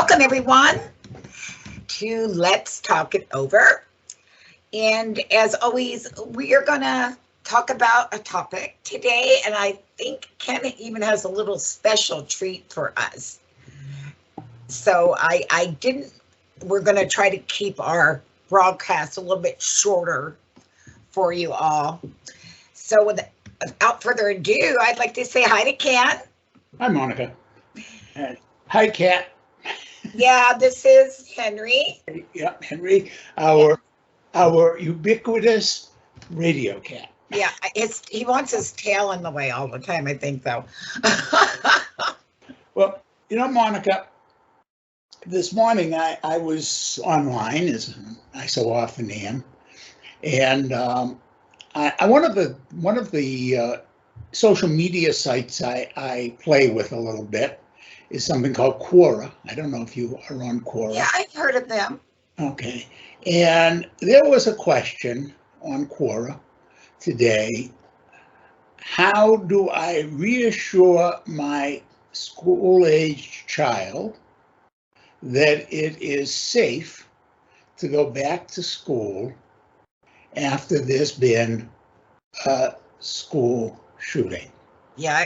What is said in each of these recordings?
Welcome, everyone, to Let's Talk It Over. And as always, we are going to talk about a topic today, and I think Ken even has a little special treat for us. So we're going to try to keep our broadcast a little bit shorter for you all. So without further ado, I'd like to say hi to Ken. Hi, Monica. Hi, Kat. Yeah, this is Henry. Yeah, Henry, our ubiquitous radio cat. Yeah, he wants his tail in the way all the time, I think, though. Well, Monica, this morning I was online, as I so often am, and one of the social media sites I play with a little bit is something called Quora. I don't know if you are on Quora. Yeah, I've heard of them. Okay. And there was a question on Quora today. How do I reassure my school-aged child that it is safe to go back to school after there's been a school shooting? Yeah,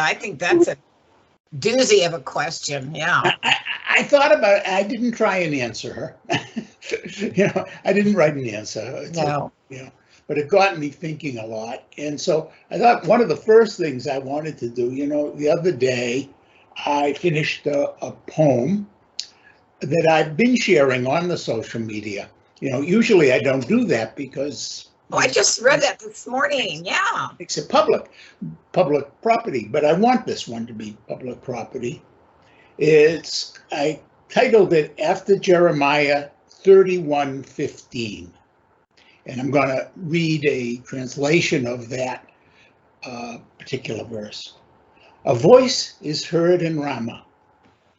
I think that's a doozy of a question. Yeah. I thought about it. I didn't try and answer her. I didn't write an answer. No. But it got me thinking a lot. And so I thought one of the first things I wanted to do, the other day I finished a poem that I've been sharing on the social media. Usually I don't do that because I just read that this morning. Yeah. It's a public property, but I want this one to be public property. I titled it after Jeremiah 31:15, and I'm going to read a translation of that particular verse. A voice is heard in Ramah,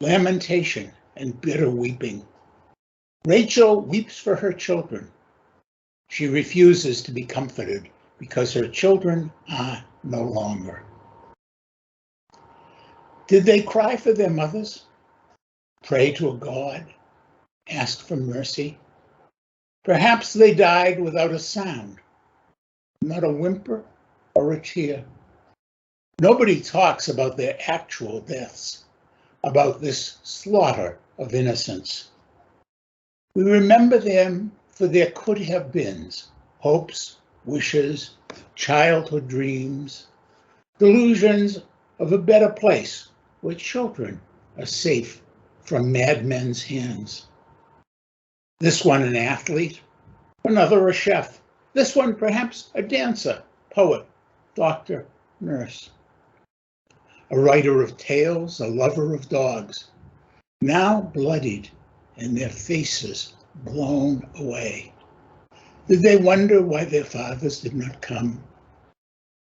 lamentation and bitter weeping. Rachel weeps for her children. She refuses to be comforted because her children are no longer. Did they cry for their mothers? Pray to a God? Ask for mercy? Perhaps they died without a sound, not a whimper or a tear. Nobody talks about their actual deaths, about this slaughter of innocence. We remember them for their could have beens, hopes, wishes, childhood dreams, delusions of a better place where children are safe from madmen's hands. This one an athlete, another a chef, this one perhaps a dancer, poet, doctor, nurse. A writer of tales, a lover of dogs, now bloodied and their faces blown away. Did they wonder why their fathers did not come?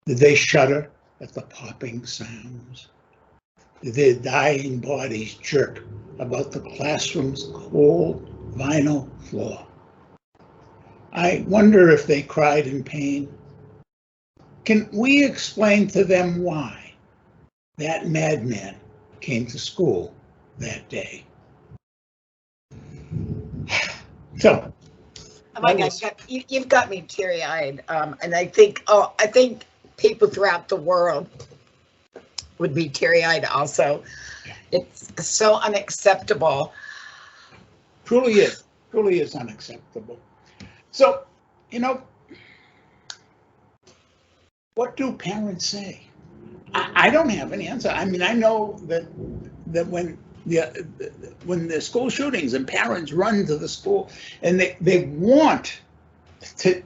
Did they shudder at the popping sounds? Did their dying bodies jerk about the classroom's cold vinyl floor? I wonder if they cried in pain. Can we explain to them why that madman came to school that day? So, oh my gosh, you've got me teary-eyed, and I think people throughout the world would be teary-eyed also. It's so unacceptable. Truly is unacceptable. So, what do parents say? I don't have an answer. I mean, I know that when the school shootings and parents run to the school and they want to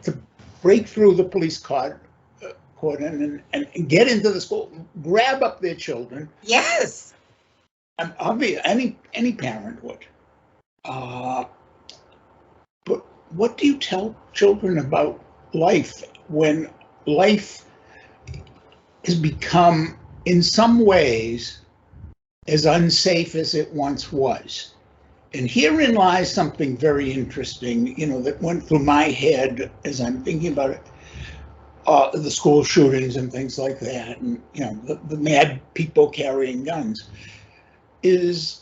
break through the police cordon and get into the school, grab up their children. Yes. Obviously, any parent would. But what do you tell children about life when life has become, in some ways, as unsafe as it once was? And herein lies something very interesting, that went through my head as I'm thinking about it. The school shootings and things like that, and the mad people carrying guns, is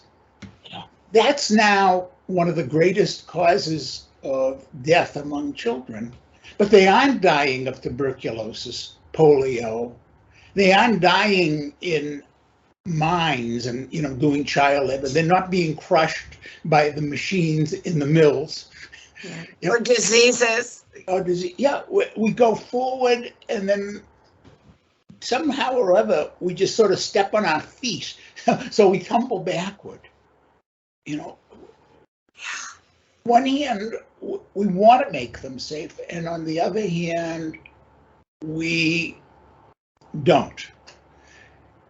that's now one of the greatest causes of death among children. But they aren't dying of tuberculosis, polio. They aren't dying in mines and, doing child labor. They're not being crushed by the machines in the mills. Yeah. Or diseases. Or disease. Yeah, we go forward, and then somehow or other, we just sort of step on our feet. So we tumble backward. One hand, we want to make them safe, and on the other hand, we don't.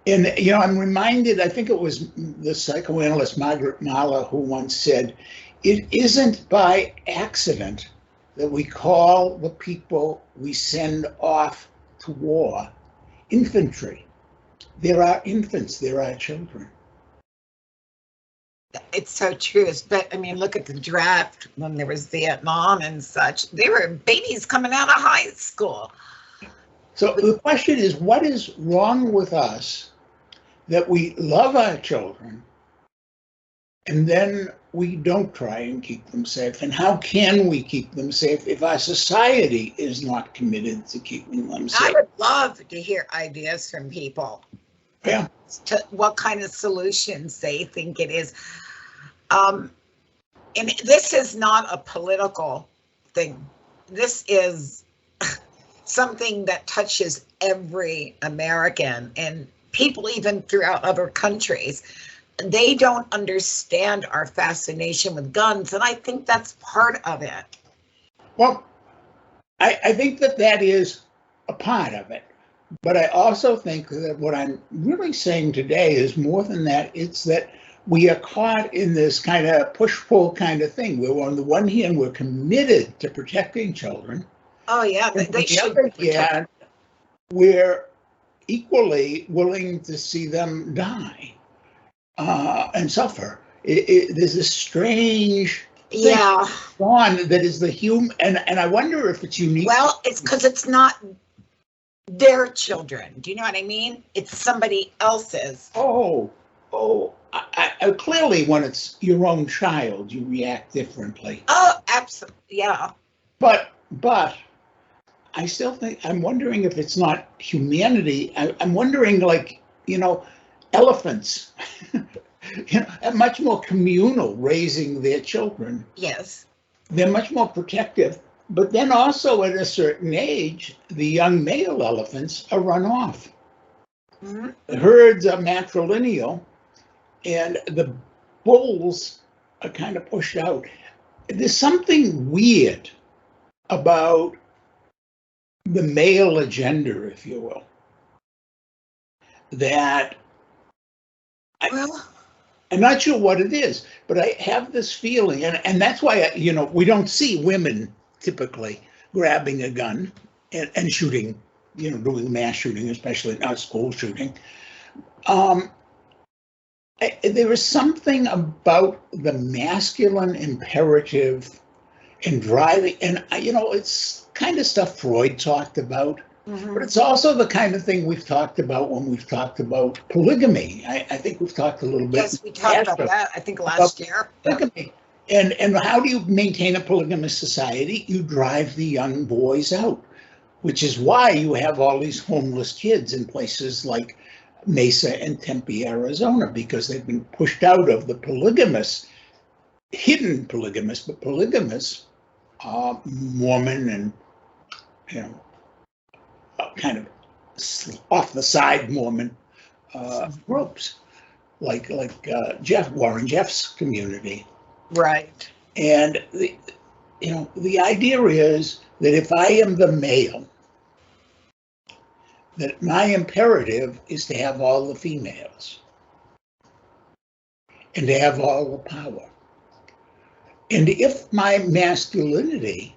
And, I'm reminded, I think it was the psychoanalyst Margaret Mahler who once said, it isn't by accident that we call the people we send off to war infantry. There are infants, there are children. It's so true. But I mean, look at the draft when there was Vietnam and such. They were babies coming out of high school. So the question is, what is wrong with us that we love our children and then we don't try and keep them safe? And how can we keep them safe if our society is not committed to keeping them safe? I would love to hear ideas from people. Yeah. To what kind of solutions they think it is. And this is not a political thing. This is something that touches every American and people even throughout other countries. They don't understand our fascination with guns, and I think that's part of it. Well, I think that is a part of it. But I also think that what I'm really saying today is more than that. It's that we are caught in this kind of push-pull kind of thing, where on the one hand, we're committed to protecting children. Oh, yeah, they should. Yeah, we're equally willing to see them die and suffer. There's this strange thing on that is the human, and I wonder if it's unique. Well, it's because it's not their children. Do you know what I mean? It's somebody else's. I clearly, when it's your own child, you react differently. Oh, absolutely, yeah. But I still think, I'm wondering if it's not humanity. I'm wondering, elephants, are much more communal raising their children. Yes. They're much more protective. But then also at a certain age, the young male elephants are run off. Mm-hmm. The herds are matrilineal, and the bulls are kind of pushed out. There's something weird about the male agenda, if you will, that I'm not sure what it is, but I have this feeling, and that's why, we don't see women typically grabbing a gun and shooting, doing mass shooting, especially not school shooting. There is something about the masculine imperative in driving, and it's kind of stuff Freud talked about, but it's also the kind of thing we've talked about when we've talked about polygamy. I think we've talked a little bit. Yes, we talked about that, I think, last year. Polygamy. And how do you maintain a polygamous society? You drive the young boys out, which is why you have all these homeless kids in places like Mesa and Tempe, Arizona, because they've been pushed out of the polygamous, hidden polygamous, but polygamous Mormon and, kind of off the side Mormon groups, like Warren Jeff's community. Right. And the idea is that if I am the male, that my imperative is to have all the females and to have all the power. And if my masculinity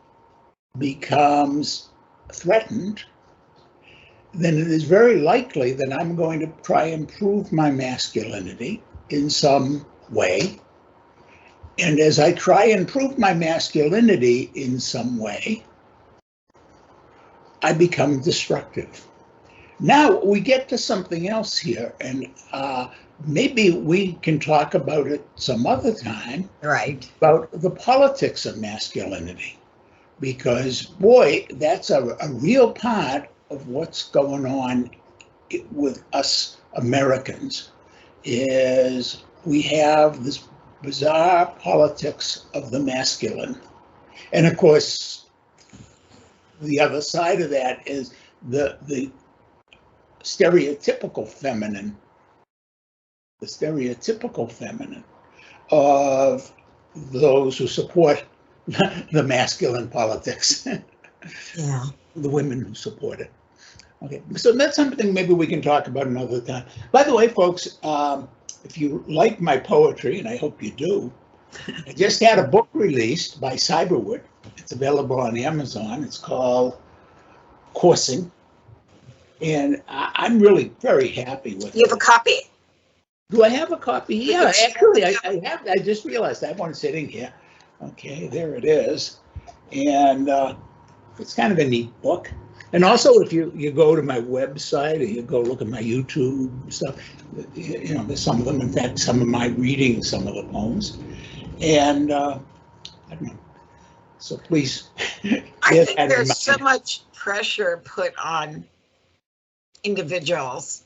becomes threatened, then it is very likely that I'm going to try and prove my masculinity in some way. And as I try and prove my masculinity in some way, I become destructive. Now we get to something else here, and maybe we can talk about it some other time, Right. about the politics of masculinity. Because, boy, that's a real part of what's going on with us Americans, is we have this bizarre politics of the masculine. And of course, the other side of that is the stereotypical feminine, of those who support the masculine politics. Yeah. The women who support it. Okay, so that's something maybe we can talk about another time. By the way, folks, if you like my poetry, and I hope you do, I just had a book released by Cyberwood. It's available on Amazon. It's called Coursing, and I'm really very happy with it. You have a copy? Do I have a copy? Yeah, actually, I have. I just realized I have one sitting here. Okay, there it is. And it's kind of a neat book. And also, if you go to my website or you go look at my YouTube stuff, there's some of them, in fact, some of my reading some of the poems. And I don't know. So please. I think there's so much pressure put on individuals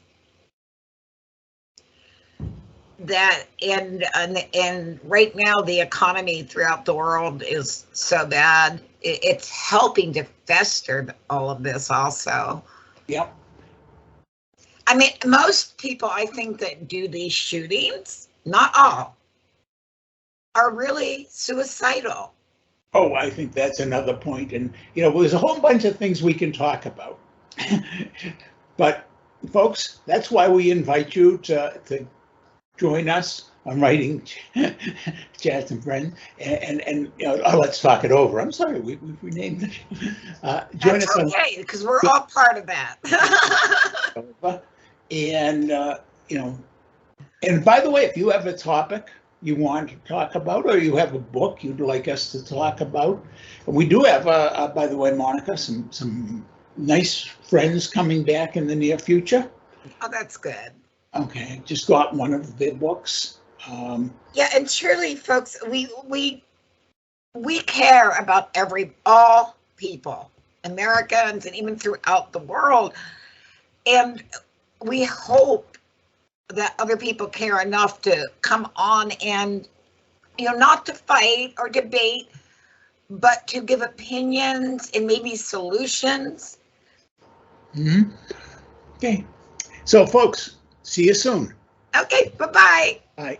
that, and right now the economy throughout the world is so bad. It's helping to fester all of this also. Yep. I mean, most people, I think, that do these shootings, not all, are really suicidal. Oh, I think that's another point. And, there's a whole bunch of things we can talk about. But, folks, that's why we invite you to join us on Writing Chats and Friends. And let's talk it over. I'm sorry, we renamed it. Join That's us on. Okay, because we're all part of that. And, and by the way, if you have a topic you want to talk about, or you have a book you'd like us to talk about, we do have, by the way, Monica, some nice friends coming back in the near future. Oh, that's good. Okay, just got one of their books. Yeah, and truly, folks, we care about all people, Americans, and even throughout the world. And we hope that other people care enough to come on and, not to fight or debate, but to give opinions and maybe solutions. Mm-hmm. Okay. So, folks, see you soon. Okay, bye-bye. Bye.